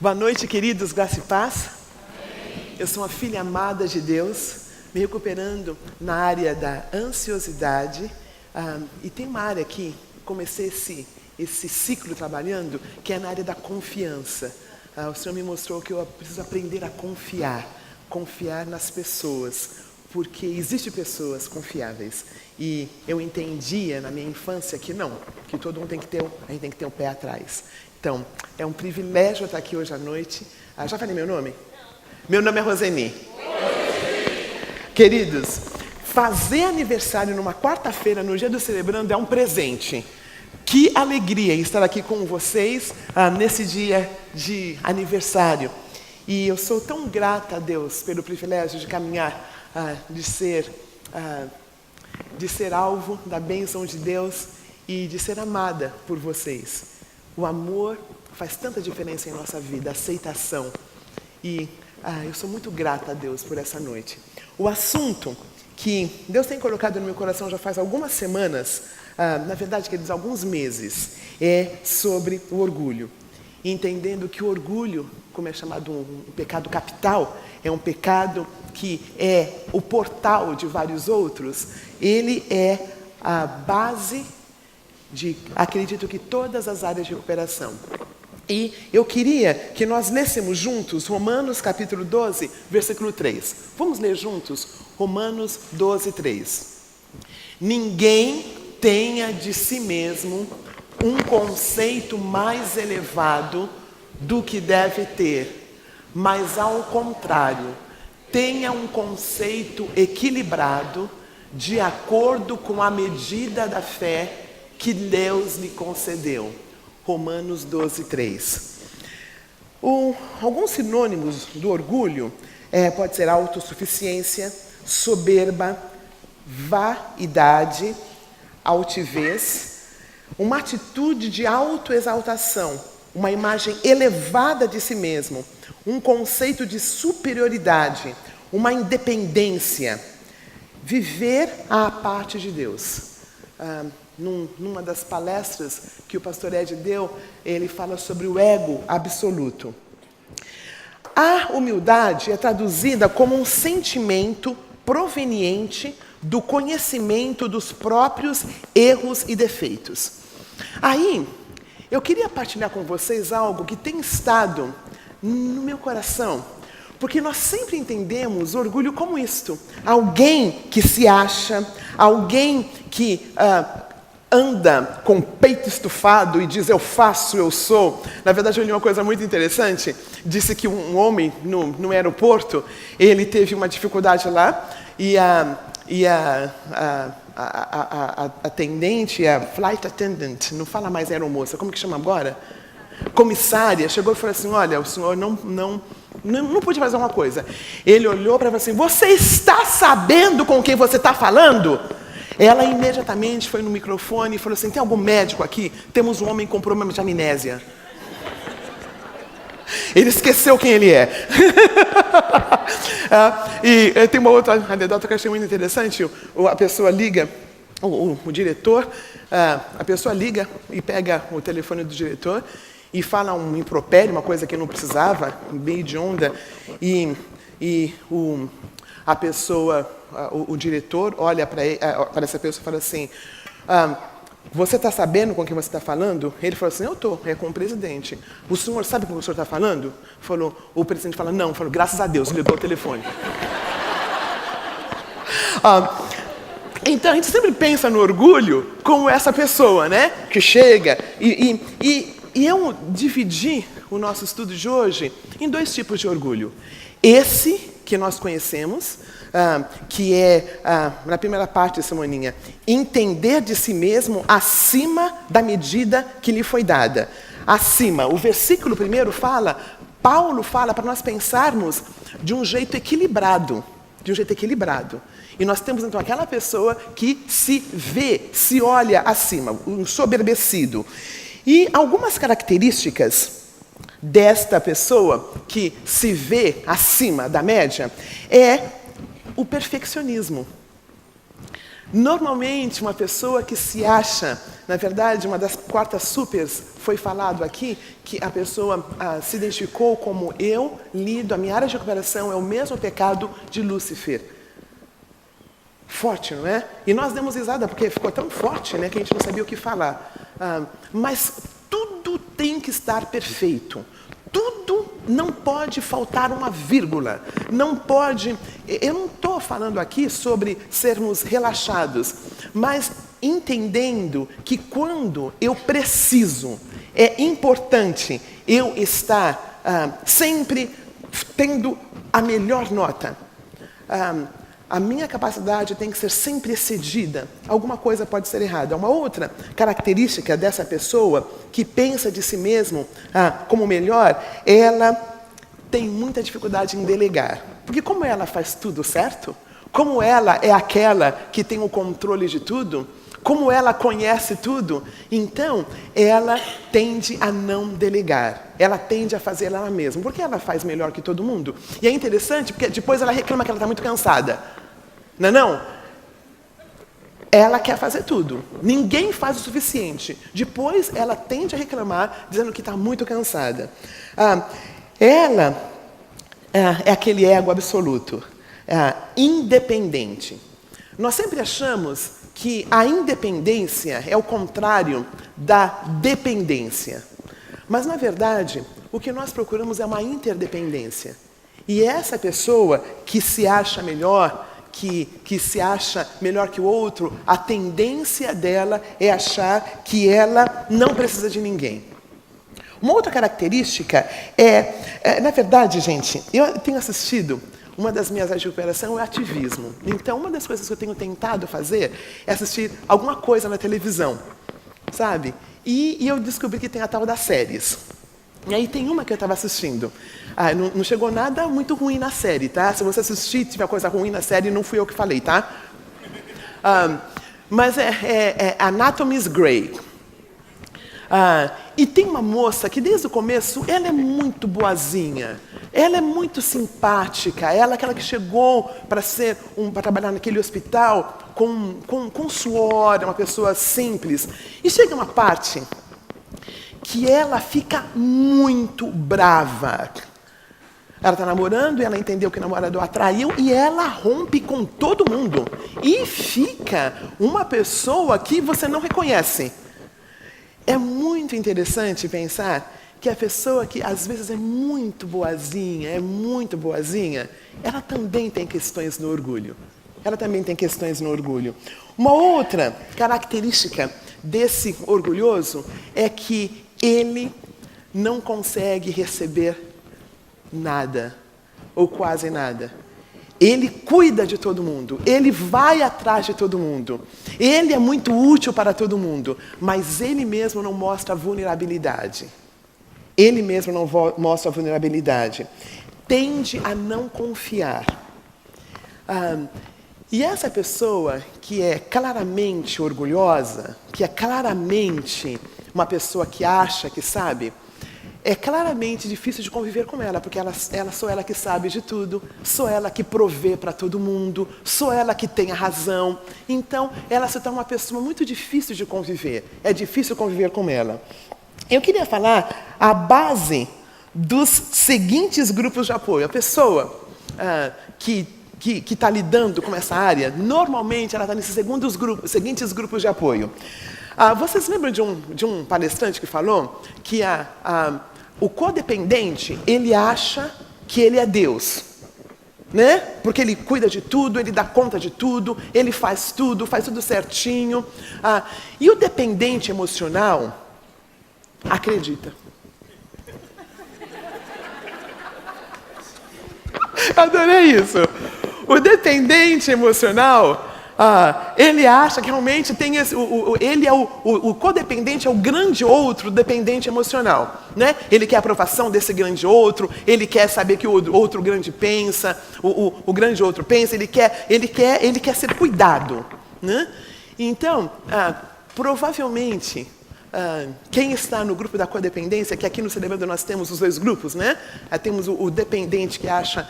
Boa noite, queridos, graça e paz. Amém. Eu sou uma filha amada de Deus, me recuperando na área da ansiosidade. E tem uma área aqui, comecei esse ciclo trabalhando, que é na área da confiança. O Senhor me mostrou que eu preciso aprender a confiar nas pessoas, porque existem pessoas confiáveis. E eu entendia na minha infância que não, que todo mundo a gente tem que ter o pé atrás. Então, é um privilégio estar aqui hoje à noite. Já falei meu nome? Meu nome é Roseni. Queridos, fazer aniversário numa quarta-feira, no dia do Celebrando, é um presente. Que alegria estar aqui com vocês nesse dia de aniversário. E eu sou tão grata a Deus pelo privilégio de caminhar, de ser alvo da bênção de Deus e de ser amada por vocês. O amor faz tanta diferença em nossa vida, a aceitação. E eu sou muito grata a Deus por essa noite. O assunto que Deus tem colocado no meu coração já faz algumas semanas, na verdade, quer dizer, alguns meses, é sobre o orgulho. Entendendo que o orgulho, como é chamado um pecado capital, é um pecado que é o portal de vários outros, ele é a base acredito que todas as áreas de recuperação. E eu queria que nós lêssemos juntos Romanos capítulo 12, versículo 3. Vamos ler juntos Romanos 12, 3. Ninguém tenha de si mesmo um conceito mais elevado do que deve ter, mas ao contrário, tenha um conceito equilibrado de acordo com a medida da fé que Deus lhe concedeu. Romanos 12, 3. Alguns sinônimos do orgulho pode ser autossuficiência, soberba, vaidade, altivez, uma atitude de autoexaltação, uma imagem elevada de si mesmo, um conceito de superioridade, uma independência, viver à parte de Deus. Numa das palestras que o pastor Ed deu, ele fala sobre o ego absoluto. A humildade é traduzida como um sentimento proveniente do conhecimento dos próprios erros e defeitos. Aí, eu queria partilhar com vocês algo que tem estado no meu coração, porque nós sempre entendemos orgulho como isto. Alguém que se acha, alguém que anda com o peito estufado e diz, eu faço, eu sou. Na verdade, eu li uma coisa muito interessante. Disse que um homem no aeroporto, ele teve uma dificuldade lá e a atendente, a flight attendant, não fala mais aeromoça, como que chama agora? Comissária, chegou e falou assim, olha, o senhor não podia fazer uma coisa. Ele olhou para ela assim, você está sabendo com quem você está falando? Ela imediatamente foi no microfone e falou assim, tem algum médico aqui? Temos um homem com problema de amnésia. Ele esqueceu quem ele é. E tem uma outra anedota que eu achei muito interessante. A pessoa liga, o diretor, a pessoa liga e pega o telefone do diretor e fala um impropério, uma coisa que não precisava, meio de onda, e a pessoa, o diretor olha para essa pessoa e fala assim, você está sabendo com quem você está falando? Ele falou assim, eu estou, é com o presidente. O senhor sabe com quem o senhor está falando? O presidente falou, não. Falou, graças a Deus, ligou o telefone. Então, a gente sempre pensa no orgulho como essa pessoa, né? Que chega e eu dividi o nosso estudo de hoje em dois tipos de orgulho. Esse que nós conhecemos, que é, na primeira parte, Simoninha, entender de si mesmo acima da medida que lhe foi dada. Acima. O versículo primeiro Paulo fala para nós pensarmos de um jeito equilibrado. E nós temos, então, aquela pessoa que se vê, se olha acima, um soberbecido. E algumas características desta pessoa que se vê acima da média é o perfeccionismo. Normalmente, uma pessoa que se acha Na verdade, uma das quartas supers foi falado aqui que a pessoa se identificou como eu lido, a minha área de recuperação é o mesmo pecado de Lúcifer. Forte, não é? E nós demos risada porque ficou tão forte, né, que a gente não sabia o que falar. Mas tudo tem que estar perfeito. Tudo não pode faltar uma vírgula. Não pode... Eu não estou falando aqui sobre sermos relaxados, mas entendendo que quando eu preciso, é importante eu estar sempre tendo a melhor nota. A minha capacidade tem que ser sempre excedida. Alguma coisa pode ser errada. Uma outra característica dessa pessoa que pensa de si mesmo como melhor, ela tem muita dificuldade em delegar. Porque como ela faz tudo certo, como ela é aquela que tem o controle de tudo, como ela conhece tudo, então ela tende a não delegar. Ela tende a fazer ela mesma. Porque ela faz melhor que todo mundo. E é interessante porque depois ela reclama que ela está muito cansada. Não é não? Ela quer fazer tudo. Ninguém faz o suficiente. Depois ela tende a reclamar, dizendo que está muito cansada. Ela é aquele ego absoluto, independente. Nós sempre achamos que a independência é o contrário da dependência. Mas, na verdade, o que nós procuramos é uma interdependência. E essa pessoa que se acha melhor, que se acha melhor que o outro, a tendência dela é achar que ela não precisa de ninguém. Uma outra característica na verdade, gente, eu tenho assistido, uma das minhas áreas de recuperação é ativismo. Então, uma das coisas que eu tenho tentado fazer é assistir alguma coisa na televisão, sabe? E eu descobri que tem a tal das séries. E aí tem uma que eu estava assistindo. Não chegou nada muito ruim na série, tá? Se você assistir e tiver coisa ruim na série, não fui eu que falei, tá? Mas é Anatomy's Grey. E tem uma moça que desde o começo, ela é muito boazinha. Ela é muito simpática. Ela é aquela que chegou para trabalhar naquele hospital com suor, é uma pessoa simples. E chega uma parte que ela fica muito brava. Ela está namorando, e ela entendeu que o namorado a atraiu, e ela rompe com todo mundo. E fica uma pessoa que você não reconhece. É muito interessante pensar que a pessoa que às vezes é muito boazinha, ela também tem questões no orgulho. Ela também tem questões no orgulho. Uma outra característica desse orgulhoso é que ele não consegue receber nada, ou quase nada. Ele cuida de todo mundo, ele vai atrás de todo mundo, ele é muito útil para todo mundo, mas ele mesmo não mostra vulnerabilidade. Ele mesmo não mostra vulnerabilidade. Tende a não confiar. E essa pessoa que é claramente orgulhosa, que é claramente uma pessoa que acha que sabe, é claramente difícil de conviver com ela, porque sou ela que sabe de tudo, sou ela que provê para todo mundo, sou ela que tem a razão. Então, ela se torna uma pessoa muito difícil de conviver. É difícil conviver com ela. Eu queria falar a base dos seguintes grupos de apoio. A pessoa que está lidando com essa área, normalmente ela está nesses seguintes grupos de apoio. Vocês lembram de um palestrante que falou que o codependente, ele acha que ele é Deus, né? Porque ele cuida de tudo, ele dá conta de tudo, ele faz tudo certinho. E o dependente emocional acredita. Adorei isso. O dependente emocional, ele acha que realmente tem o codependente é o grande outro dependente emocional, né? Ele quer a aprovação desse grande outro, ele quer saber que o outro grande pensa, o grande outro pensa, ele quer ser cuidado, né? Então, provavelmente, quem está no grupo da codependência, que aqui no Celebrando nós temos os dois grupos, né? Temos o dependente que acha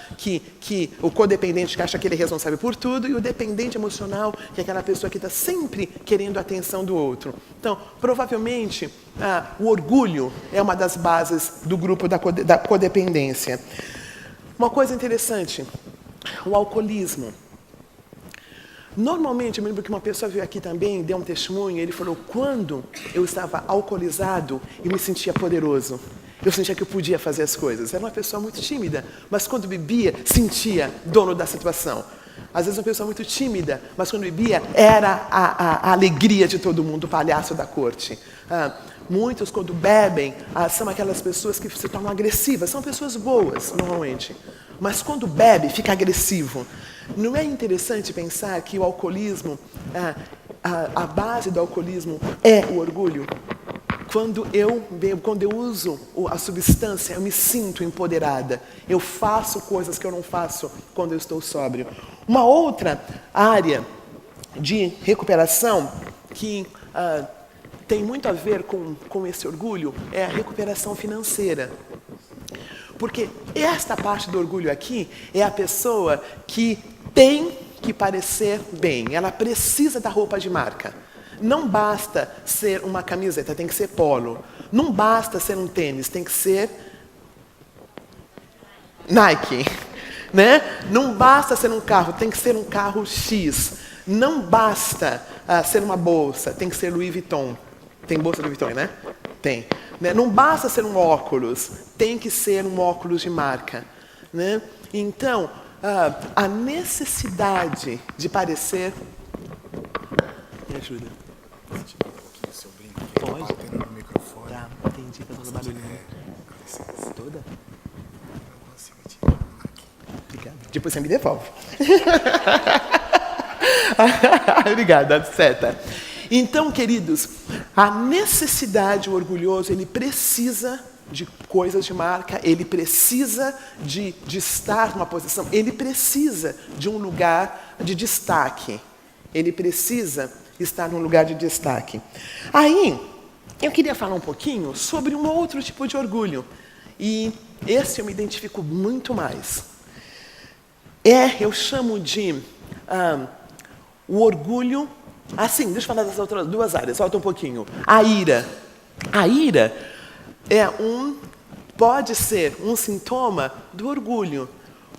o codependente que acha que ele é responsável por tudo, e o dependente emocional, que é aquela pessoa que está sempre querendo a atenção do outro. Então, provavelmente, o orgulho é uma das bases do grupo da codependência. Uma coisa interessante, o alcoolismo. Normalmente, eu me lembro que uma pessoa veio aqui também, deu um testemunho, e ele falou, quando eu estava alcoolizado, eu me sentia poderoso. Eu sentia que eu podia fazer as coisas. Era uma pessoa muito tímida, mas quando bebia, sentia dono da situação. Às vezes uma pessoa muito tímida, mas quando bebia, era a alegria de todo mundo, o palhaço da corte. Muitos, quando bebem, são aquelas pessoas que se tornam agressivas. São pessoas boas, normalmente. Mas quando bebe, fica agressivo. Não é interessante pensar que o alcoolismo, a base do alcoolismo é o orgulho? Quando eu bebo, quando eu uso a substância, eu me sinto empoderada. Eu faço coisas que eu não faço quando eu estou sóbrio. Uma outra área de recuperação que tem muito a ver com esse orgulho é a recuperação financeira. Porque esta parte do orgulho aqui é a pessoa que tem que parecer bem. Ela precisa da roupa de marca. Não basta ser uma camiseta, tem que ser polo. Não basta ser um tênis, tem que ser Nike. Né? Não basta ser um carro, tem que ser um carro X. Não basta ser uma bolsa, tem que ser Louis Vuitton. Tem bolsa Louis Vuitton, né? Tem. Né? Não basta ser um óculos, tem que ser um óculos de marca. Né? Então, a necessidade de parecer... Me ajuda. Pode? No microfone. Tá, entendi. Tá dando barulhinho. Toda? Não consigo tirar aqui. Obrigado. Depois você me devolve. Obrigada, seta. Então, queridos, a necessidade, o orgulhoso, ele precisa de coisas de marca, ele precisa de estar numa posição, ele precisa de um lugar de destaque. Ele precisa estar num lugar de destaque. Aí, eu queria falar um pouquinho sobre um outro tipo de orgulho. E esse eu me identifico muito mais. Eu chamo de o orgulho... Assim, deixa eu falar das outras duas áreas, solta um pouquinho. A ira. A ira pode ser um sintoma do orgulho.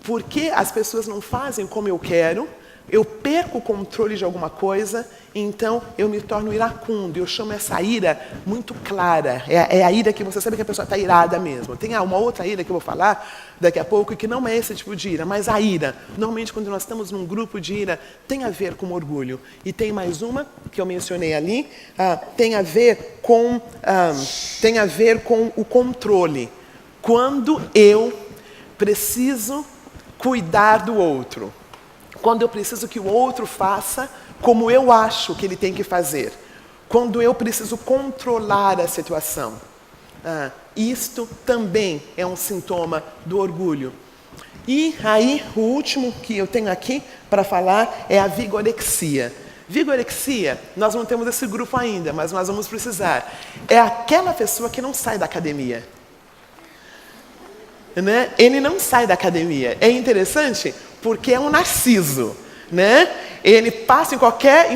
Porque as pessoas não fazem como eu quero, eu perco o controle de alguma coisa, então eu me torno iracundo. Eu chamo essa ira muito clara. É a ira que você sabe que a pessoa está irada mesmo. Tem uma outra ira que eu vou falar daqui a pouco, que não é esse tipo de ira, mas a ira. Normalmente, quando nós estamos num grupo de ira, tem a ver com orgulho. E tem mais uma, que eu mencionei ali, tem a ver com o controle. Quando eu preciso cuidar do outro. Quando eu preciso que o outro faça como eu acho que ele tem que fazer. Quando eu preciso controlar a situação. Isto também é um sintoma do orgulho. E aí, o último que eu tenho aqui para falar é a vigorexia. Vigorexia, nós não temos esse grupo ainda, mas nós vamos precisar. É aquela pessoa que não sai da academia. Né? Ele não sai da academia. É interessante porque é um narciso, né? Ele passa em qualquer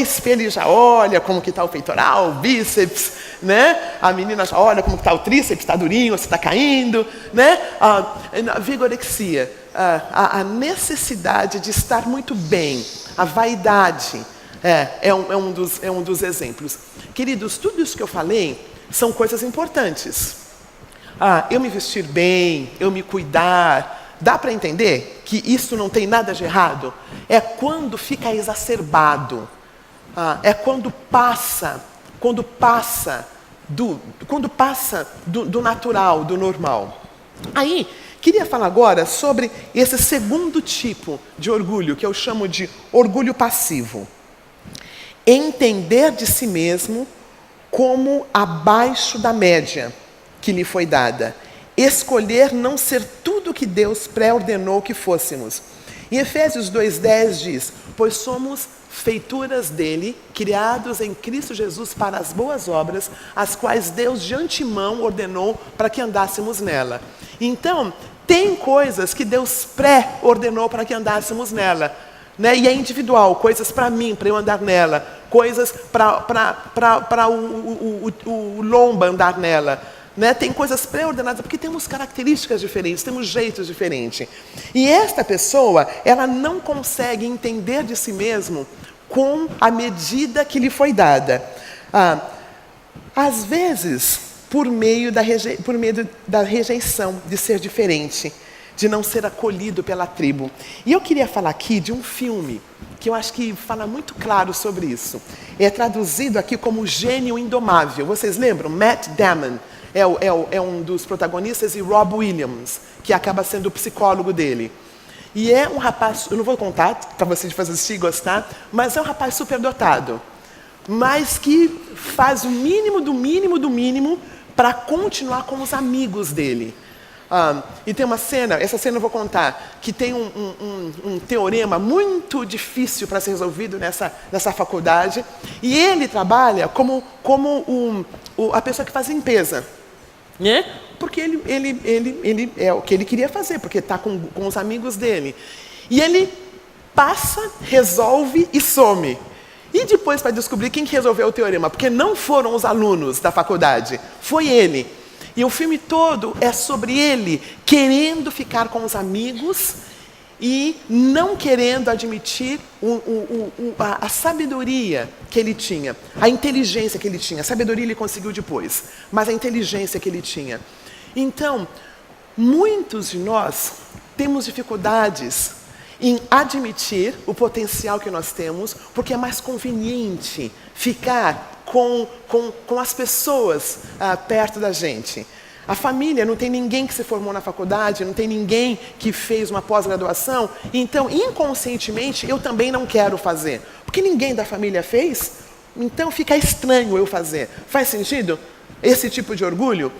espelho e já olha como que está o peitoral, o bíceps, né? A menina já olha como que está o tríceps, está durinho, se está caindo, né? A vigorexia, a necessidade de estar muito bem, a vaidade, é um dos exemplos. Queridos, tudo isso que eu falei são coisas importantes. Eu me vestir bem, eu me cuidar. Dá para entender que isso não tem nada de errado? É quando fica exacerbado. É quando passa do natural, do normal. Aí, queria falar agora sobre esse segundo tipo de orgulho, que eu chamo de orgulho passivo. Entender de si mesmo como abaixo da média que lhe foi dada. Escolher não ser tudo que Deus pré-ordenou que fôssemos. Em Efésios 2:10 diz, pois somos feituras dele, criados em Cristo Jesus para as boas obras, as quais Deus de antemão ordenou para que andássemos nela. Então, tem coisas que Deus pré-ordenou para que andássemos nela. Né? E é individual, coisas para mim, para eu andar nela, coisas para o Lomba andar nela. Né? Tem coisas pré-ordenadas, porque temos características diferentes, temos jeitos diferentes. E esta pessoa, ela não consegue entender de si mesmo com a medida que lhe foi dada. Às vezes, por meio da rejeição de ser diferente, de não ser acolhido pela tribo. E eu queria falar aqui de um filme, que eu acho que fala muito claro sobre isso. É traduzido aqui como Gênio Indomável. Vocês lembram? Matt Damon é um dos protagonistas e Rob Williams, que acaba sendo o psicólogo dele. E é um rapaz, eu não vou contar para vocês assistir e gostar, mas é um rapaz superdotado, mas que faz o mínimo do mínimo do mínimo para continuar com os amigos dele. E tem uma cena, essa cena eu vou contar, que tem um teorema muito difícil para ser resolvido nessa faculdade, e ele trabalha como a pessoa que faz limpeza. Né? Porque ele é o que ele queria fazer, porque está com os amigos dele. E ele passa, resolve e some. E depois vai descobrir quem que resolveu o teorema, porque não foram os alunos da faculdade, foi ele. E o filme todo é sobre ele querendo ficar com os amigos e não querendo admitir a sabedoria que ele tinha, a inteligência que ele tinha. A sabedoria ele conseguiu depois, mas a inteligência que ele tinha. Então, muitos de nós temos dificuldades em admitir o potencial que nós temos, porque é mais conveniente ficar com as pessoas perto da gente. A família, não tem ninguém que se formou na faculdade, não tem ninguém que fez uma pós-graduação, então, inconscientemente, eu também não quero fazer. Porque ninguém da família fez, então fica estranho eu fazer. Faz sentido? Esse tipo de orgulho?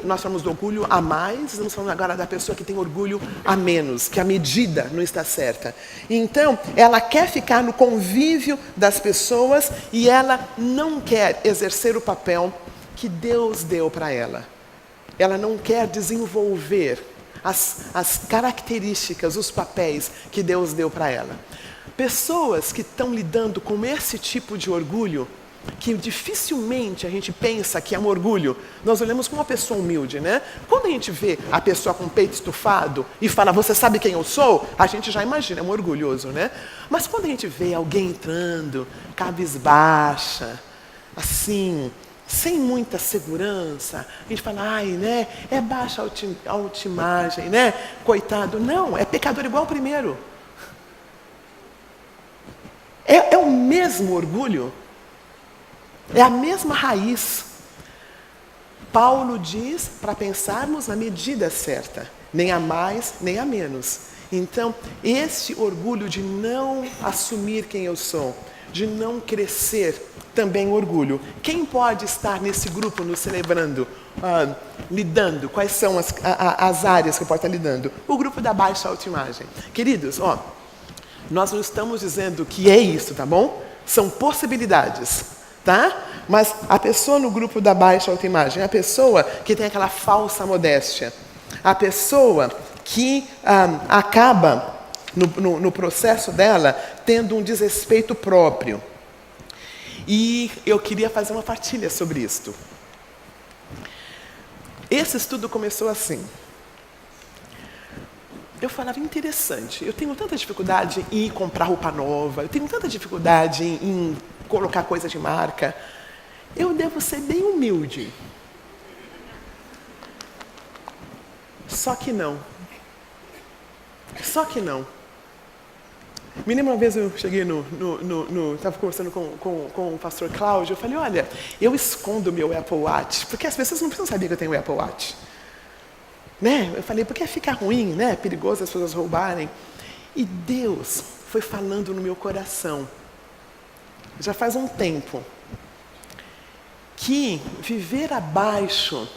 Nós falamos do orgulho a mais, estamos falando agora da pessoa que tem orgulho a menos, que a medida não está certa. Então, ela quer ficar no convívio das pessoas e ela não quer exercer o papel que Deus deu para ela. Ela não quer desenvolver as características, os papéis que Deus deu para ela. Pessoas que estão lidando com esse tipo de orgulho, que dificilmente a gente pensa que é um orgulho, nós olhamos como uma pessoa humilde, né? Quando a gente vê a pessoa com o peito estufado e fala, você sabe quem eu sou? A gente já imagina, é um orgulhoso, né? Mas quando a gente vê alguém entrando, cabisbaixa, assim, sem muita segurança, a gente fala, ai, né, é baixa autoimagem, né, coitado. Não, é pecador igual ao primeiro. É o mesmo orgulho, é a mesma raiz. Paulo diz para pensarmos na medida certa, nem a mais, nem a menos. Então, esse orgulho de não assumir quem eu sou, de não crescer, também orgulho. Quem pode estar nesse grupo nos celebrando, lidando? Quais são as áreas que pode estar lidando? O grupo da baixa autoimagem. Queridos, nós não estamos dizendo que é isso, tá bom? São possibilidades, tá? Mas a pessoa no grupo da baixa autoimagem é a pessoa que tem aquela falsa modéstia. A pessoa que acaba, no processo dela, tendo um desrespeito próprio. E eu queria fazer uma partilha sobre isto. Esse estudo começou assim. Eu falava, interessante, eu tenho tanta dificuldade em ir comprar roupa nova, eu tenho tanta dificuldade em colocar coisa de marca. Eu devo ser bem humilde. Só que não. Só que não. Me lembro uma vez eu cheguei estava conversando com o pastor Cláudio, eu falei, olha, eu escondo meu Apple Watch, porque as pessoas não precisam saber que eu tenho o Apple Watch. Né? Eu falei, porque fica ruim, né? É perigoso as pessoas roubarem. E Deus foi falando no meu coração, já faz um tempo, que viver abaixo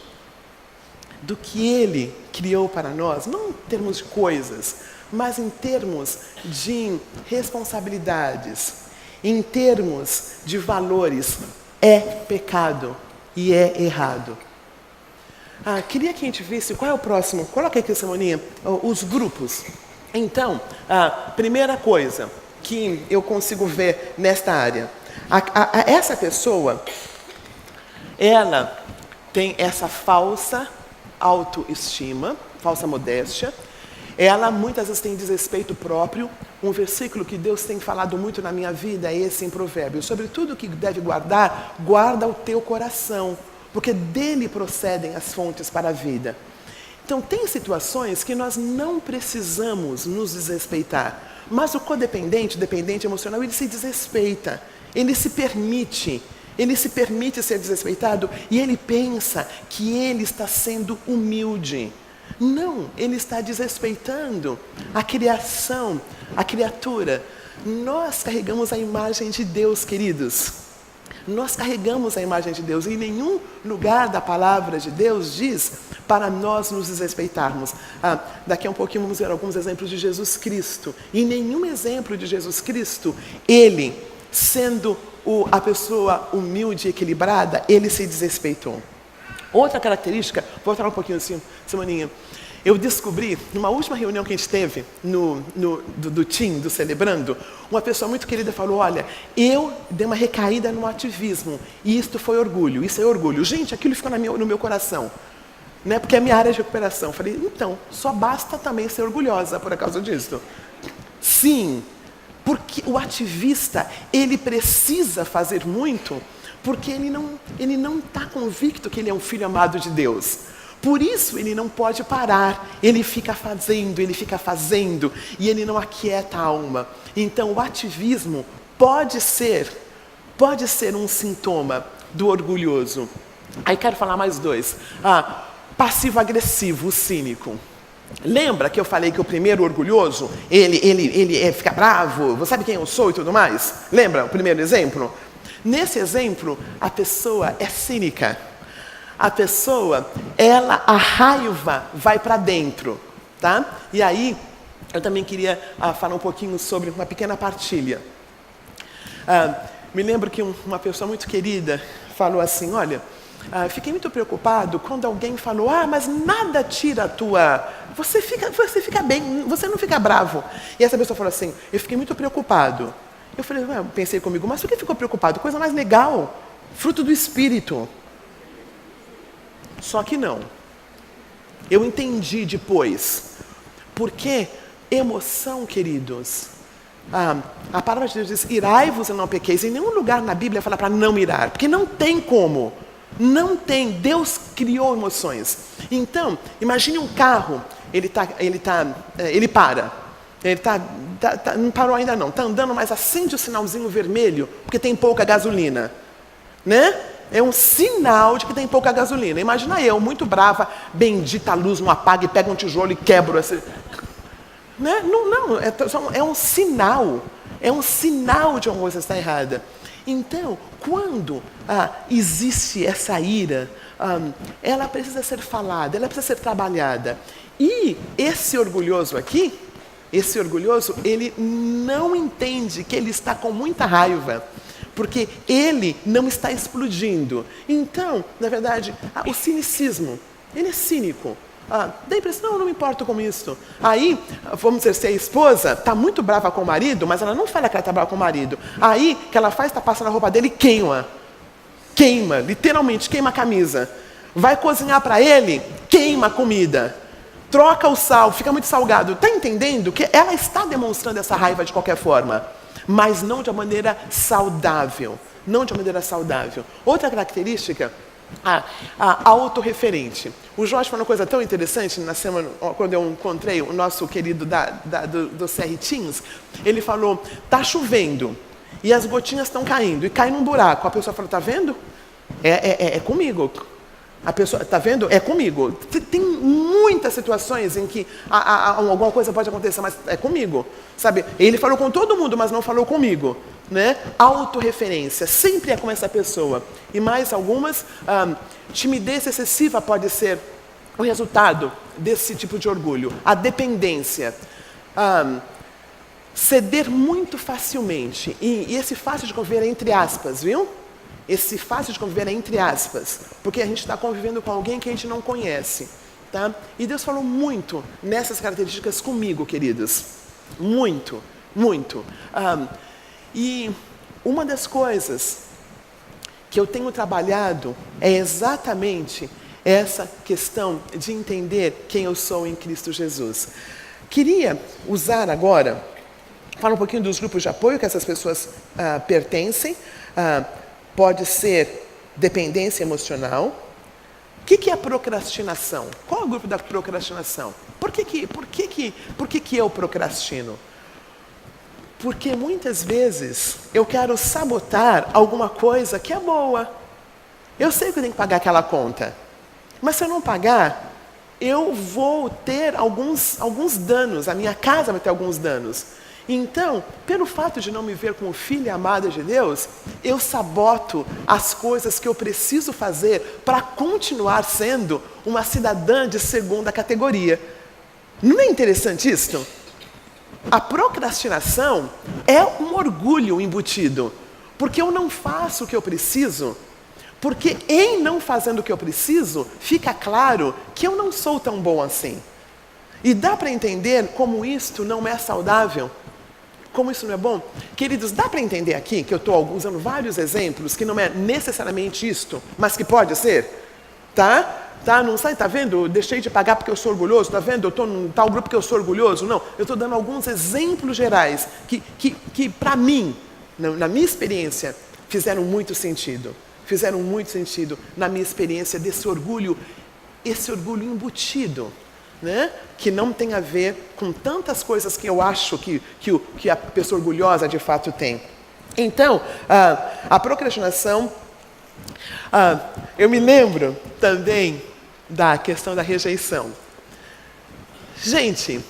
do que Ele criou para nós, não em termos de coisas, mas em termos de responsabilidades, em termos de valores, é pecado e é errado. Queria que a gente visse qual é o próximo. Coloca aqui, Simoninha, os grupos. Então, a primeira coisa que eu consigo ver nesta área, essa pessoa, ela tem essa falsa autoestima, falsa modéstia. Ela muitas vezes tem desrespeito próprio. Um versículo que Deus tem falado muito na minha vida é esse em Provérbios. Sobre tudo que deve guardar, guarda o teu coração, porque dele procedem as fontes para a vida. Então, tem situações que nós não precisamos nos desrespeitar. Mas o codependente, o dependente emocional, ele se desrespeita. Ele se permite ser desrespeitado e ele pensa que ele está sendo humilde. Não, ele está desrespeitando a criação, a criatura. Nós carregamos a imagem de Deus, queridos. Nós carregamos a imagem de Deus. E em nenhum lugar da palavra de Deus diz para nós nos desrespeitarmos. Daqui a um pouquinho vamos ver alguns exemplos de Jesus Cristo. E em nenhum exemplo de Jesus Cristo, ele, sendo a pessoa humilde e equilibrada, ele se desrespeitou. Outra característica, vou falar um pouquinho assim, Simoninha. Eu descobri, numa última reunião que a gente teve, do TIM, do Celebrando, uma pessoa muito querida falou, olha, eu dei uma recaída no ativismo, e isto foi orgulho, isso é orgulho. Gente, aquilo ficou no meu coração, né? Porque é a minha área de recuperação. Eu falei, então, só basta também ser orgulhosa por causa disso. Sim, porque o ativista, ele precisa fazer muito, porque ele não está convicto que ele é um filho amado de Deus. Por isso ele não pode parar, ele fica fazendo, e ele não aquieta a alma. Então o ativismo pode ser um sintoma do orgulhoso. Aí quero falar mais dois. Passivo-agressivo, o cínico. Lembra que eu falei que o primeiro orgulhoso, ele fica bravo, você sabe quem eu sou e tudo mais? Lembra o primeiro exemplo? Nesse exemplo, a pessoa é cínica. A pessoa, a raiva vai para dentro, tá? E aí, eu também queria falar um pouquinho sobre uma pequena partilha. Me lembro que uma pessoa muito querida falou assim, olha, fiquei muito preocupado quando alguém falou, mas nada tira a tua... Você fica bem, você não fica bravo. E essa pessoa falou assim, eu fiquei muito preocupado. Eu falei, pensei comigo, mas por que ficou preocupado? Coisa mais legal, fruto do Espírito. Só que não. Eu entendi depois. Porque emoção, queridos, a palavra de Deus diz, irai-vos e não pequeis. Em nenhum lugar na Bíblia fala para não irar, porque não tem como. Não tem. Deus criou emoções. Então, imagine um carro, ele para. Não parou ainda não, está andando, mas acende o sinalzinho vermelho, porque tem pouca gasolina. Né? É um sinal de que tem pouca gasolina. Imagina eu, muito brava, bendita a luz, não apaga e pega um tijolo e quebra. Assim. Né? Não, é um sinal. É um sinal de uma coisa está errada. Então, quando existe essa ira, ela precisa ser falada, ela precisa ser trabalhada. E esse orgulhoso aqui, ele não entende que ele está com muita raiva, porque ele não está explodindo. Então, na verdade, o cinicismo, ele é cínico. Dá a impressão, não me importo com isso. Aí, vamos dizer, se a esposa está muito brava com o marido, mas ela não fala que ela está brava com o marido. Aí, o que ela faz, está passando a roupa dele e queima. Queima, literalmente, queima a camisa. Vai cozinhar para ele, queima a comida. Troca o sal, fica muito salgado. Está entendendo que ela está demonstrando essa raiva de qualquer forma, mas não de uma maneira saudável. Não de uma maneira saudável. Outra característica, a autorreferente. O Jorge falou uma coisa tão interessante na semana, quando eu encontrei o nosso querido do CR Teens. Ele falou, está chovendo e as gotinhas estão caindo e cai num buraco. A pessoa falou, está vendo? É comigo. A pessoa, está vendo? É comigo. Tem muitas situações em que alguma coisa pode acontecer, mas é comigo. Sabe? Ele falou com todo mundo, mas não falou comigo. Né? Autorreferência, sempre é com essa pessoa. E mais algumas, timidez excessiva pode ser o resultado desse tipo de orgulho. A dependência. ceder muito facilmente. E esse fácil de conviver é entre aspas, viu? Esse fácil de conviver é entre aspas, porque a gente está convivendo com alguém que a gente não conhece. Tá? E Deus falou muito nessas características comigo, queridos. Muito, muito. E uma das coisas que eu tenho trabalhado é exatamente essa questão de entender quem eu sou em Cristo Jesus. Queria usar agora, falar um pouquinho dos grupos de apoio que essas pessoas pertencem. Pode ser dependência emocional. O que é a procrastinação? Qual é o grupo da procrastinação? Por que eu procrastino? Porque muitas vezes eu quero sabotar alguma coisa que é boa. Eu sei que eu tenho que pagar aquela conta. Mas se eu não pagar, eu vou ter alguns danos. A minha casa vai ter alguns danos. Então, pelo fato de não me ver como filha amada de Deus, eu saboto as coisas que eu preciso fazer para continuar sendo uma cidadã de segunda categoria. Não é interessante isso? A procrastinação é um orgulho embutido, porque eu não faço o que eu preciso, porque em não fazendo o que eu preciso, fica claro que eu não sou tão bom assim. E dá para entender como isto não é saudável? Como isso não é bom? Queridos, dá para entender aqui que eu estou usando vários exemplos que não é necessariamente isto, mas que pode ser? Tá? Não sai, tá vendo? Eu deixei de pagar porque eu sou orgulhoso, tá vendo? Eu estou num tal grupo que eu sou orgulhoso. Não, eu estou dando alguns exemplos gerais que para mim, na minha experiência, fizeram muito sentido. Fizeram muito sentido na minha experiência desse orgulho, esse orgulho embutido. Né? Que não tem a ver com tantas coisas que eu acho que a pessoa orgulhosa de fato tem. Então, a procrastinação, eu me lembro também da questão da rejeição. Gente,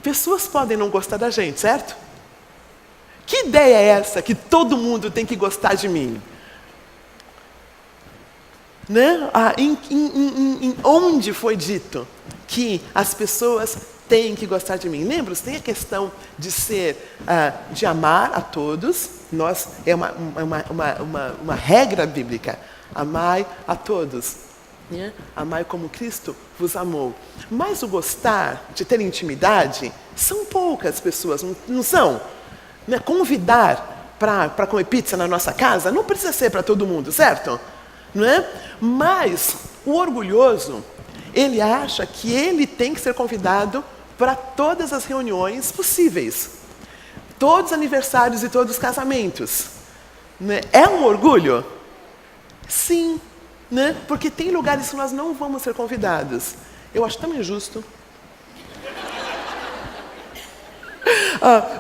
pessoas podem não gostar da gente, certo? Que ideia é essa que todo mundo tem que gostar de mim? Né? Onde foi dito que as pessoas têm que gostar de mim? Lembra? Tem a questão de de amar a todos. É uma regra bíblica. Amai a todos. Né? Amai como Cristo vos amou. Mas o gostar, de ter intimidade, são poucas pessoas, não são? Né? Convidar para comer pizza na nossa casa não precisa ser para todo mundo, certo? Não é? Mas o orgulhoso, ele acha que ele tem que ser convidado para todas as reuniões possíveis. Todos os aniversários e todos os casamentos. Né? É um orgulho? Sim. Né? Porque tem lugares que nós não vamos ser convidados. Eu acho tão injusto.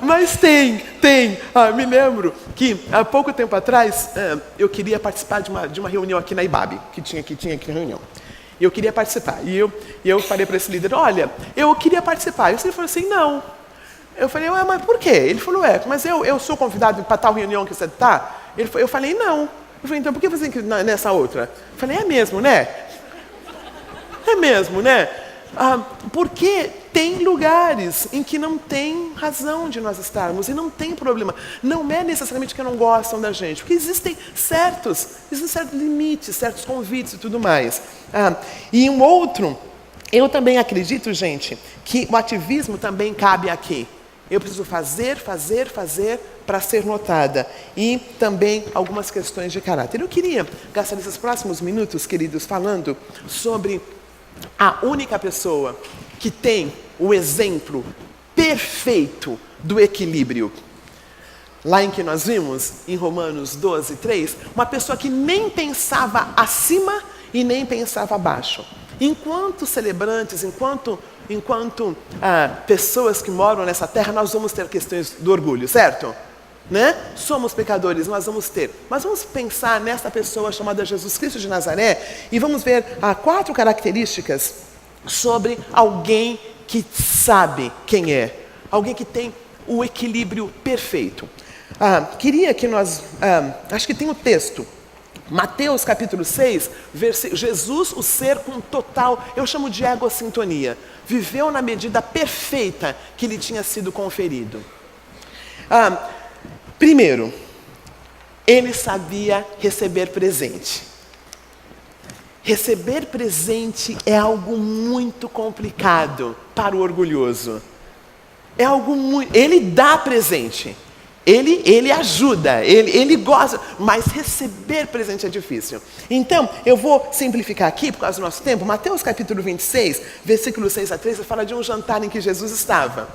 Mas tem. Me lembro que há pouco tempo atrás eu queria participar de uma reunião aqui na IBAB, que tinha aqui reunião. E eu queria participar. E eu falei para esse líder, olha, eu queria participar. E ele falou assim, não. Eu falei, mas por quê? Ele falou, mas eu sou convidado para tal reunião que você está? Eu falei, não. Eu falei, então por que você tem que ir nessa outra? Eu falei, é mesmo, né? É mesmo, né? Porque tem lugares em que não tem razão de nós estarmos e não tem problema. Não é necessariamente que não gostam da gente, porque existem certos limites, certos convites e tudo mais. E um outro, eu também acredito, gente, que o ativismo também cabe aqui. Eu preciso fazer para ser notada. E também algumas questões de caráter. Eu queria gastar esses próximos minutos, queridos, falando sobre a única pessoa que tem o exemplo perfeito do equilíbrio. Lá em que nós vimos, em Romanos 12, 3, uma pessoa que nem pensava acima e nem pensava abaixo. Enquanto celebrantes, enquanto pessoas que moram nessa terra, nós vamos ter questões do orgulho, certo? Né? Somos pecadores, nós vamos ter. Mas vamos pensar nessa pessoa chamada Jesus Cristo de Nazaré e vamos ver 4 características sobre alguém que sabe quem é. Alguém que tem o equilíbrio perfeito. Queria que nós... acho que tem o texto Mateus capítulo 6, Jesus, o ser com total, eu chamo de egossintonia, viveu na medida perfeita que lhe tinha sido conferido. Primeiro, ele sabia receber presente. Receber presente é algo muito complicado para o orgulhoso. É algo muito... Ele dá presente. Ele ajuda, ele gosta, mas receber presente é difícil. Então, eu vou simplificar aqui, por causa do nosso tempo. Mateus capítulo 26, versículo 6 a 13, fala de um jantar em que Jesus estava.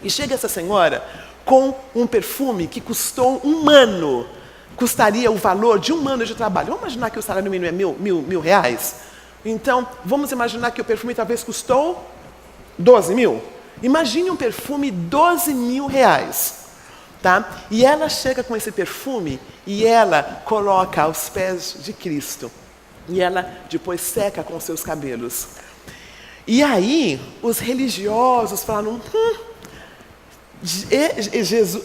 E chega essa senhora com um perfume que custou um ano. Custaria o valor de um ano de trabalho. Vamos imaginar que o salário mínimo é mil reais? Então, vamos imaginar que o perfume talvez custou 12 mil. Imagine um perfume 12 mil reais. Tá? E ela chega com esse perfume e ela coloca aos pés de Cristo. E ela depois seca com seus cabelos. E aí, os religiosos falaram, Jesus,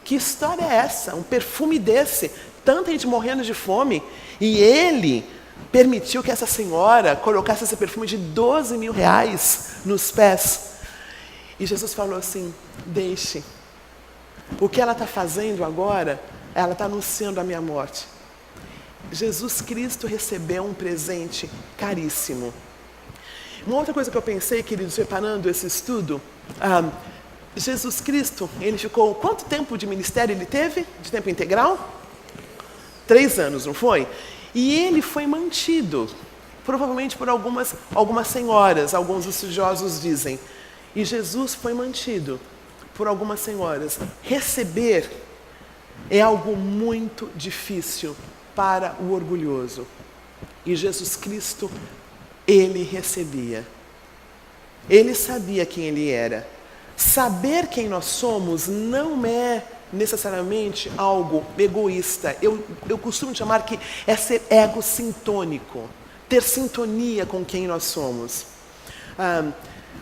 que história é essa? Um perfume desse, tanta gente morrendo de fome, e ele permitiu que essa senhora colocasse esse perfume de 12 mil reais nos pés. E Jesus falou assim, deixe. O que ela está fazendo agora, ela está anunciando a minha morte. Jesus Cristo recebeu um presente caríssimo. Uma outra coisa que eu pensei, queridos, preparando esse estudo, Jesus Cristo, ele ficou, quanto tempo de ministério ele teve? De tempo integral? 3 anos, não foi? E ele foi mantido, provavelmente por algumas senhoras, alguns estudiosos dizem. E Jesus foi mantido por algumas senhoras. Receber é algo muito difícil para o orgulhoso. E Jesus Cristo, ele recebia. Ele sabia quem ele era. Saber quem nós somos não é necessariamente algo egoísta. Eu costumo chamar que é ser egocintônico. Ter sintonia com quem nós somos.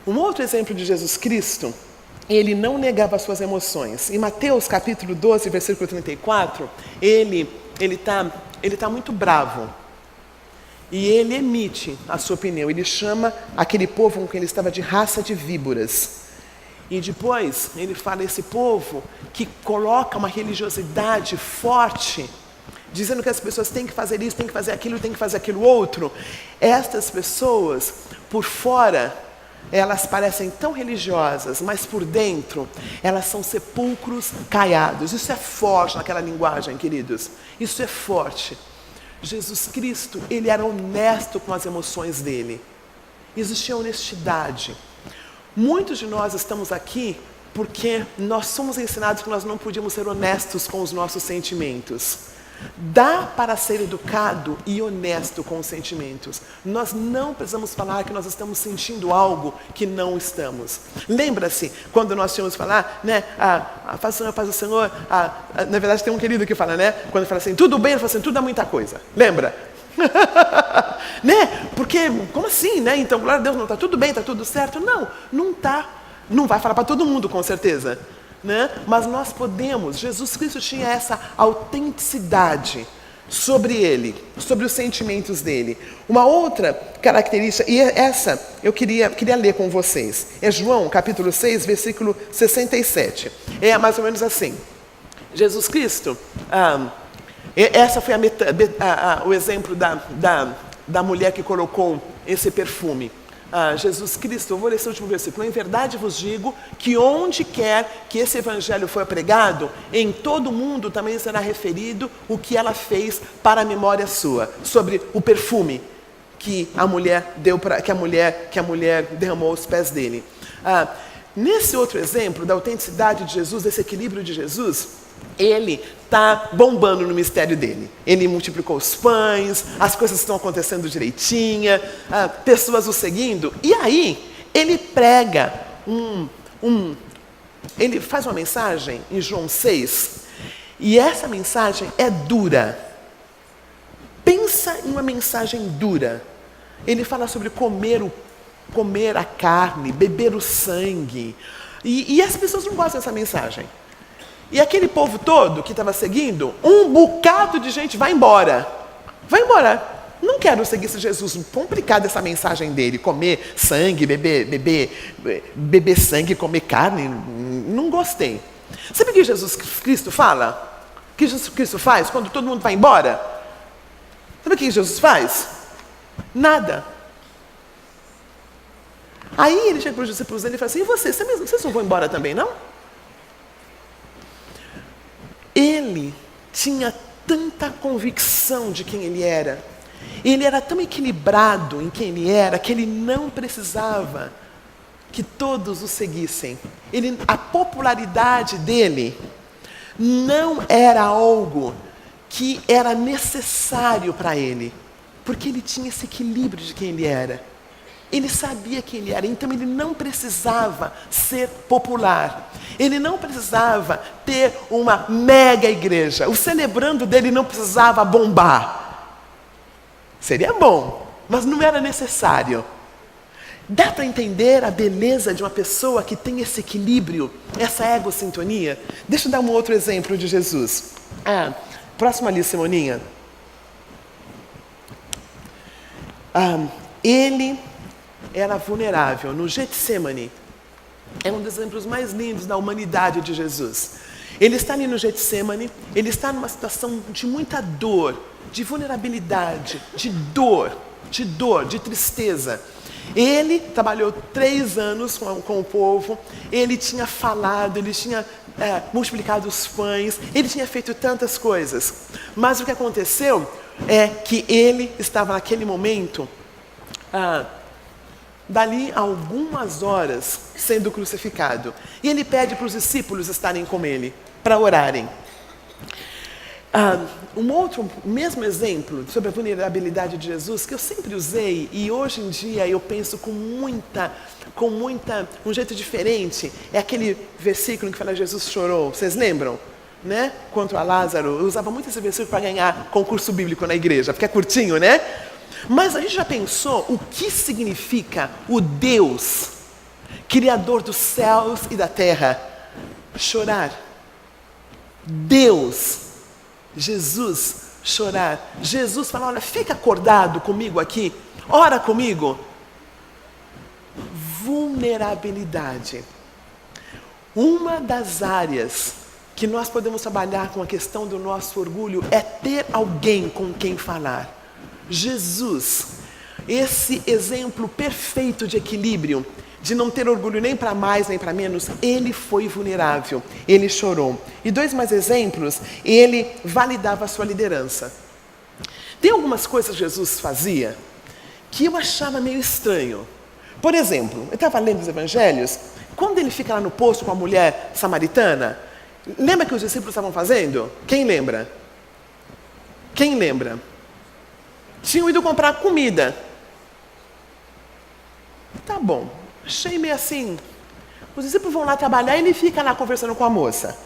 Um outro exemplo de Jesus Cristo, ele não negava suas emoções. Em Mateus capítulo 12, versículo 34, ele tá muito bravo. E ele emite a sua opinião. Ele chama aquele povo com quem ele estava de raça de víboras. E depois ele fala esse povo que coloca uma religiosidade forte, dizendo que as pessoas têm que fazer isso, têm que fazer aquilo, têm que fazer aquilo outro. Estas pessoas, por fora, elas parecem tão religiosas, mas por dentro, elas são sepulcros caiados. Isso é forte naquela linguagem, queridos. Isso é forte. Jesus Cristo, ele era honesto com as emoções dele. Existia honestidade. Muitos de nós estamos aqui porque nós somos ensinados que nós não podíamos ser honestos com os nossos sentimentos. Dá para ser educado e honesto com os sentimentos. Nós não precisamos falar que nós estamos sentindo algo que não estamos. Lembra-se, quando nós tínhamos que falar, né? Paz do Senhor, paz do Senhor. Na verdade, tem um querido que fala, né? Quando fala assim, tudo bem, ele fala assim, tudo é muita coisa. Lembra? Né? Porque, como assim, né? Então, glória a Deus, não está tudo bem, está tudo certo? Não está. Não vai falar para todo mundo, com certeza. Né? Mas nós podemos, Jesus Cristo tinha essa autenticidade sobre ele, sobre os sentimentos dele. Uma outra característica, e essa eu queria ler com vocês, é João capítulo 6, versículo 67. É mais ou menos assim. Jesus Cristo, essa foi o exemplo da mulher que colocou esse perfume. Jesus Cristo, eu vou ler esse último versículo. Em verdade vos digo que onde quer que esse evangelho for pregado, em todo o mundo também será referido o que ela fez para a memória sua, sobre o perfume que a mulher deu que a mulher derramou aos pés dele. Nesse outro exemplo da autenticidade de Jesus, desse equilíbrio de Jesus, ele está bombando no mistério dele. Ele multiplicou os pães, as coisas estão acontecendo direitinha, pessoas o seguindo. E aí, ele prega ele faz uma mensagem em João 6, e essa mensagem é dura. Pensa em uma mensagem dura. Ele fala sobre comer a carne, beber o sangue. E as pessoas não gostam dessa mensagem. E aquele povo todo que estava seguindo, um bocado de gente vai embora. Vai embora. Não quero seguir esse Jesus. Complicada essa mensagem dele. Comer sangue, beber sangue, comer carne. Não gostei. Sabe o que Jesus Cristo fala? O que Jesus Cristo faz quando todo mundo vai embora? Sabe o que Jesus faz? Nada. Aí ele chega para os discípulos dele e fala assim, e vocês não vão embora também, não? Ele tinha tanta convicção de quem ele era tão equilibrado em quem ele era, que ele não precisava que todos o seguissem. A popularidade dele não era algo que era necessário para ele, porque ele tinha esse equilíbrio de quem ele era. Ele sabia quem ele era, então ele não precisava ser popular. Ele não precisava ter uma mega igreja. O celebrando dele não precisava bombar. Seria bom, mas não era necessário. Dá para entender a beleza de uma pessoa que tem esse equilíbrio, essa egossintonia? Deixa eu dar um outro exemplo de Jesus. Próxima ali, Simoninha. Ele era vulnerável no Getsemane. É um dos exemplos mais lindos da humanidade de Jesus. Ele está ali no Getsemane, ele está numa situação de muita dor, de vulnerabilidade, de dor, de tristeza. Ele trabalhou 3 anos com o povo, ele tinha falado, ele tinha multiplicado os pães, ele tinha feito tantas coisas. Mas o que aconteceu é que ele estava naquele momento, dali a algumas horas, sendo crucificado. E ele pede para os discípulos estarem com ele, para orarem. Um outro, mesmo exemplo sobre a vulnerabilidade de Jesus, que eu sempre usei, e hoje em dia eu penso com um jeito diferente, é aquele versículo que fala Jesus chorou, vocês lembram? Né? Contra Lázaro, eu usava muito esse versículo para ganhar concurso bíblico na igreja, porque é curtinho, né? Mas a gente já pensou o que significa o Deus, Criador dos céus e da terra, chorar? Deus, Jesus, chorar. Jesus fala, olha, fica acordado comigo aqui, ora comigo. Vulnerabilidade. Uma das áreas que nós podemos trabalhar com a questão do nosso orgulho é ter alguém com quem falar. Jesus, esse exemplo perfeito de equilíbrio, de não ter orgulho nem para mais nem para menos, ele foi vulnerável, ele chorou. E 2 mais exemplos, ele validava a sua liderança. Tem algumas coisas que Jesus fazia que eu achava meio estranho. Por exemplo, eu estava lendo os evangelhos, quando ele fica lá no poço com a mulher samaritana, lembra que os discípulos estavam fazendo? Quem lembra? Quem lembra? Tinham ido comprar comida. Tá bom, achei meio assim. Os discípulos vão lá trabalhar e ele fica lá conversando com a moça.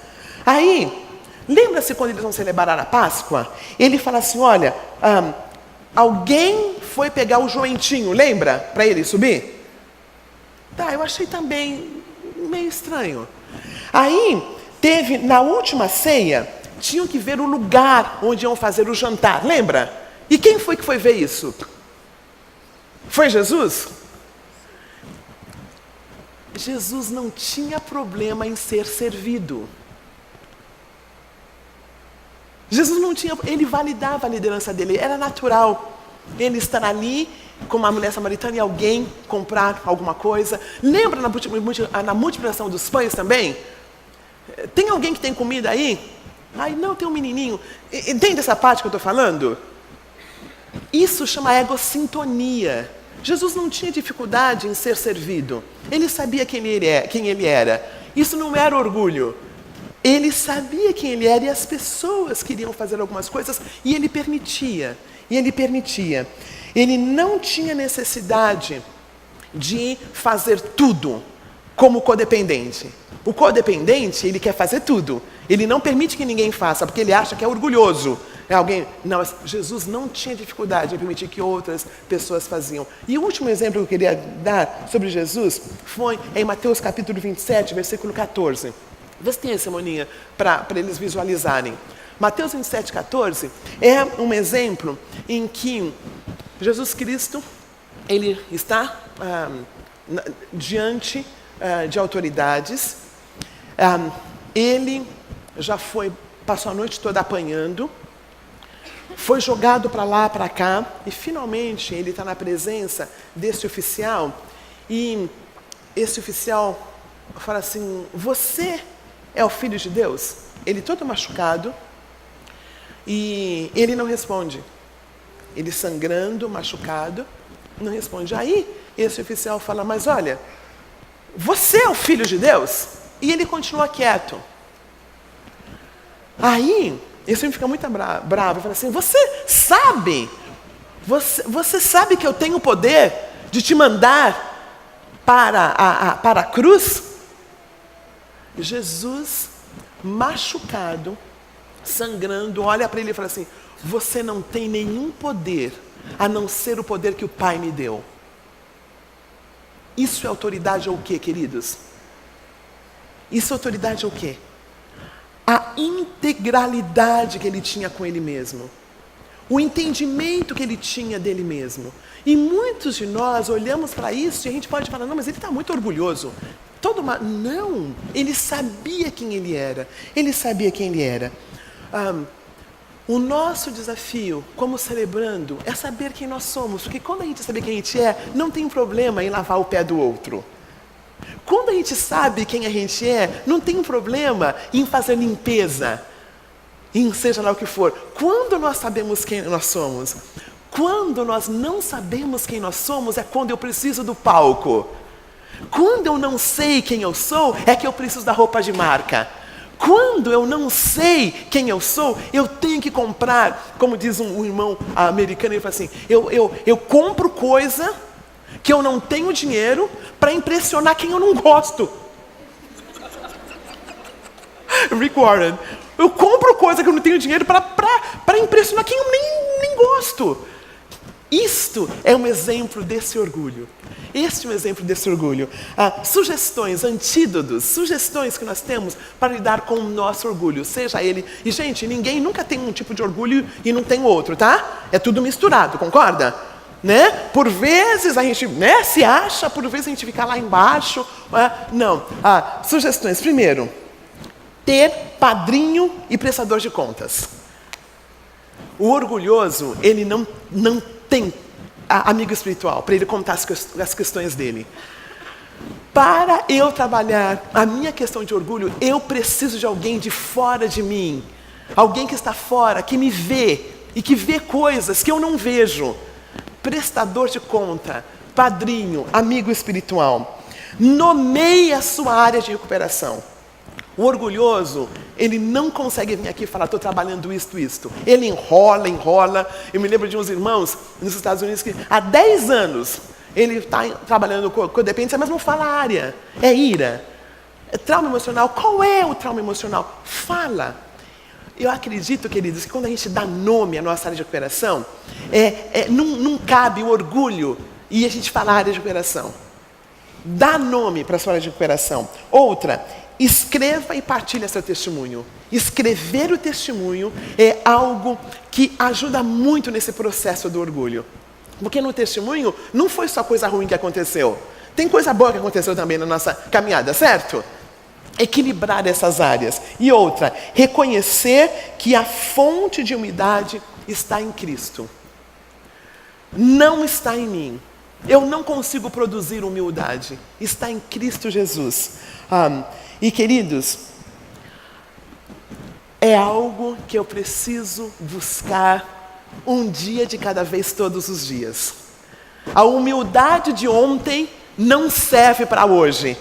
Aí, lembra-se quando eles vão celebrar a Páscoa? Ele fala assim, olha, alguém foi pegar o joentinho, lembra? Para ele subir? Tá, eu achei também meio estranho. Aí, teve, na última ceia, tinham que ver o lugar onde iam fazer o jantar, lembra? E quem foi que foi ver isso? Foi Jesus? Jesus não tinha problema em ser servido. Jesus não tinha, ele validava a liderança dele, era natural. Ele estar ali com uma mulher samaritana e alguém comprar alguma coisa. Lembra na multiplicação dos pães também? Tem alguém que tem comida aí? Ai, não, tem um menininho. Entende essa parte que eu estou falando? Isso chama egossintonia. Jesus não tinha dificuldade em ser servido. Ele sabia quem ele era. Isso não era orgulho. Ele sabia quem ele era e as pessoas queriam fazer algumas coisas e ele permitia. Ele não tinha necessidade de fazer tudo como codependente. O codependente, ele quer fazer tudo. Ele não permite que ninguém faça, porque ele acha que é orgulhoso. Não, Jesus não tinha dificuldade em permitir que outras pessoas faziam. E o último exemplo que eu queria dar sobre Jesus foi em Mateus capítulo 27, versículo 14. Vê se tem essa Moninha, para eles visualizarem. Mateus 27,14 é um exemplo em que Jesus Cristo, ele está diante de autoridades. Ele já passou a noite toda apanhando, foi jogado para lá, para cá, e finalmente ele está na presença desse oficial, e esse oficial fala assim: você é o Filho de Deus? Ele todo machucado, e ele não responde. Ele sangrando, machucado, não responde. Aí esse oficial fala: mas olha, você é o Filho de Deus? E ele continua quieto. Aí esse homem fica muito bravo, fala assim: você sabe que eu tenho o poder de te mandar para a cruz? Jesus, machucado, sangrando, olha para ele e fala assim: você não tem nenhum poder a não ser o poder que o Pai me deu. Isso é autoridade ou o quê, queridos? Isso é autoridade ou o quê? A integralidade que ele tinha com ele mesmo, o entendimento que ele tinha dele mesmo. E muitos de nós olhamos para isso e a gente pode falar: não, mas ele está muito orgulhoso. Não, ele sabia quem ele era. Ele sabia quem ele era. O nosso desafio, como celebrando, é saber quem nós somos. Porque quando a gente sabe quem a gente é, não tem problema em lavar o pé do outro. Quando a gente sabe quem a gente é, não tem problema em fazer limpeza, em seja lá o que for. Quando nós sabemos quem nós somos, quando nós não sabemos quem nós somos, é quando eu preciso do palco. Quando eu não sei quem eu sou, é que eu preciso da roupa de marca. Quando eu não sei quem eu sou, eu tenho que comprar, como diz um irmão americano, ele fala assim: eu compro coisa que eu não tenho dinheiro para impressionar quem eu não gosto. Rick Warren. Eu compro coisa que eu não tenho dinheiro para impressionar quem eu nem gosto. Isto é um exemplo desse orgulho. Este é um exemplo desse orgulho. Sugestões, antídotos, sugestões que nós temos para lidar com o nosso orgulho, seja ele... E, gente, ninguém nunca tem um tipo de orgulho e não tem outro, tá? É tudo misturado, concorda? Né? Por vezes a gente se acha, por vezes a gente fica lá embaixo. Não. Sugestões. Primeiro, ter padrinho e prestador de contas. O orgulhoso, ele não tem amigo espiritual para ele contar as questões dele. Para eu trabalhar a minha questão de orgulho, eu preciso de alguém de fora de mim. Alguém que está fora, que me vê e que vê coisas que eu não vejo. Prestador de conta, padrinho, amigo espiritual. Nomeie a sua área de recuperação. O orgulhoso, ele não consegue vir aqui e falar: estou trabalhando isto. Ele enrola. Eu me lembro de uns irmãos nos Estados Unidos que há 10 anos ele está trabalhando com codependência, mas não fala a área. É ira, é trauma emocional. Qual é o trauma emocional? Fala. Eu acredito, queridos, que quando a gente dá nome à nossa área de recuperação, não cabe o orgulho e a gente fala área de recuperação. Dá nome para a sua área de recuperação. Outra, escreva e partilhe seu testemunho. Escrever o testemunho é algo que ajuda muito nesse processo do orgulho. Porque no testemunho não foi só coisa ruim que aconteceu. Tem coisa boa que aconteceu também na nossa caminhada, certo? Equilibrar essas áreas. E outra, reconhecer que a fonte de humildade está em Cristo. Não está em mim. Eu não consigo produzir humildade. Está em Cristo Jesus. E queridos, é algo que eu preciso buscar um dia de cada vez, todos os dias. A humildade de ontem não serve para hoje.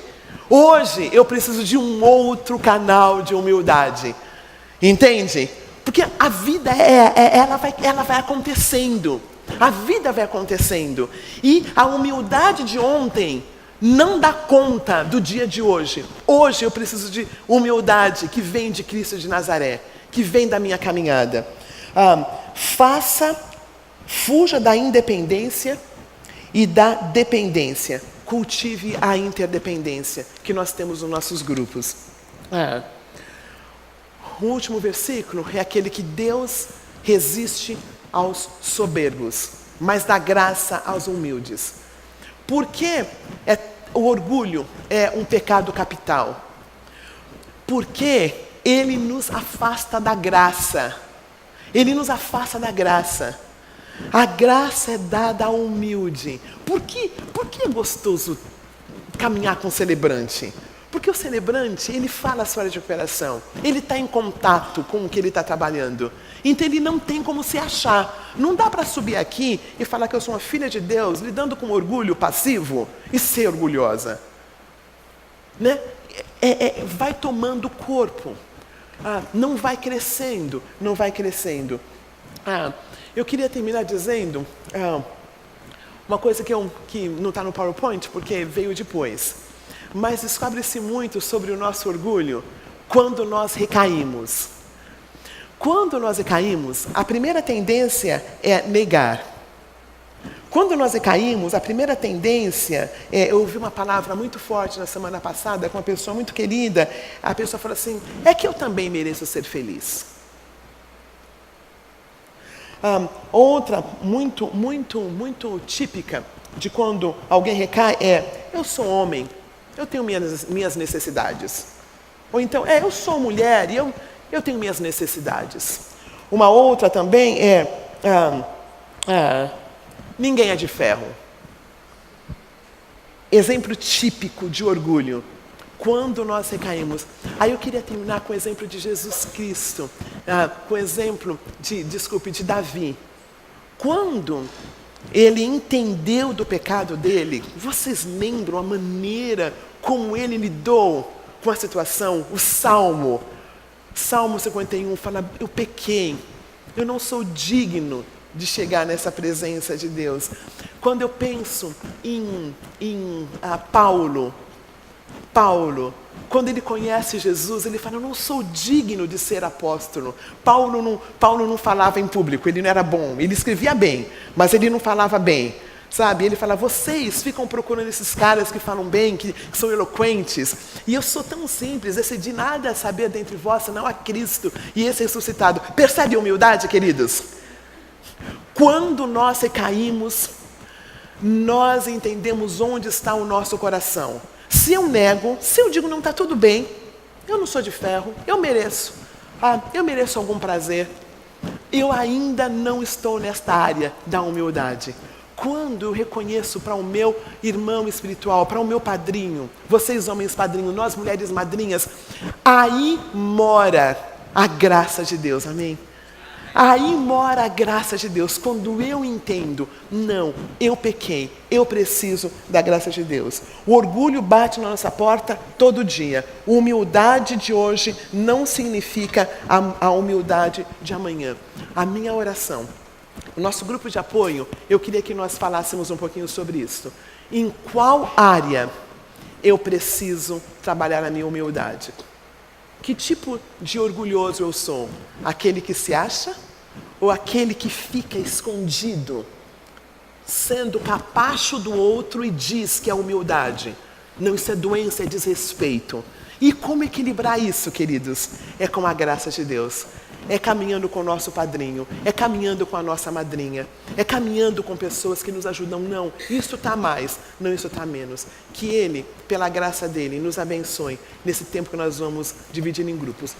Hoje eu preciso de um outro canal de humildade. Entende? Porque a vida ela vai acontecendo. A vida vai acontecendo. E a humildade de ontem não dá conta do dia de hoje. Hoje eu preciso de humildade que vem de Cristo de Nazaré, que vem da minha caminhada. Fuja da independência e da dependência. Cultive a interdependência que nós temos nos nossos grupos. O último versículo é aquele que Deus resiste aos soberbos, mas dá graça aos humildes. Por que o orgulho é um pecado capital? Porque ele nos afasta da graça. Ele nos afasta da graça. A graça é dada ao humilde. Por que é gostoso caminhar com o celebrante? Porque o celebrante, ele fala a sua área de operação. Ele está em contato com o que ele está trabalhando. Então ele não tem como se achar. Não dá para subir aqui e falar que eu sou uma filha de Deus, lidando com orgulho passivo e ser orgulhosa. Né? Vai tomando corpo. Não vai crescendo, não vai crescendo. Eu queria terminar dizendo uma coisa que não está no PowerPoint, porque veio depois. Mas descobre-se muito sobre o nosso orgulho quando nós recaímos. Quando nós recaímos, a primeira tendência é negar. Quando nós recaímos, a primeira tendência eu ouvi uma palavra muito forte na semana passada com uma pessoa muito querida. A pessoa falou assim: é que eu também mereço ser feliz. Outra muito típica de quando alguém recai é: eu sou homem, eu tenho minhas necessidades. Ou então, eu sou mulher e eu tenho minhas necessidades. Uma outra também ninguém é de ferro. Exemplo típico de orgulho. Quando nós recaímos. Aí eu queria terminar com o exemplo de Jesus Cristo. Com o exemplo de Davi. Quando ele entendeu do pecado dele, vocês lembram a maneira como ele lidou com a situação? O Salmo 51 fala: eu pequei, eu não sou digno de chegar nessa presença de Deus. Quando eu penso em Paulo, quando ele conhece Jesus, ele fala: eu não sou digno de ser apóstolo. Paulo não falava em público, ele não era bom. Ele escrevia bem, mas ele não falava bem. Sabe? Ele fala: vocês ficam procurando esses caras que falam bem, que são eloquentes. E eu sou tão simples, decidi nada saber dentre vós, senão a Cristo e esse ressuscitado. Percebe a humildade, queridos? Quando nós recaímos, nós entendemos onde está o nosso coração. Se eu nego, se eu digo não está tudo bem, eu não sou de ferro, eu mereço algum prazer, eu ainda não estou nesta área da humildade. Quando eu reconheço para o meu irmão espiritual, para o meu padrinho, vocês homens padrinhos, nós mulheres madrinhas, aí mora a graça de Deus, amém? Aí mora a graça de Deus, quando eu entendo, não, eu pequei, eu preciso da graça de Deus. O orgulho bate na nossa porta todo dia. A humildade de hoje não significa a humildade de amanhã. A minha oração, o nosso grupo de apoio, eu queria que nós falássemos um pouquinho sobre isso. Em qual área eu preciso trabalhar a minha humildade? Que tipo de orgulhoso eu sou? Aquele que se acha? Ou aquele que fica escondido, sendo capacho do outro e diz que é humildade? Não, isso é doença, é desrespeito. E como equilibrar isso, queridos? É com a graça de Deus. É caminhando com o nosso padrinho, é caminhando com a nossa madrinha, é caminhando com pessoas que nos ajudam. Não, isso está mais, não, isso está menos. Que Ele, pela graça dEle, nos abençoe nesse tempo que nós vamos dividir em grupos.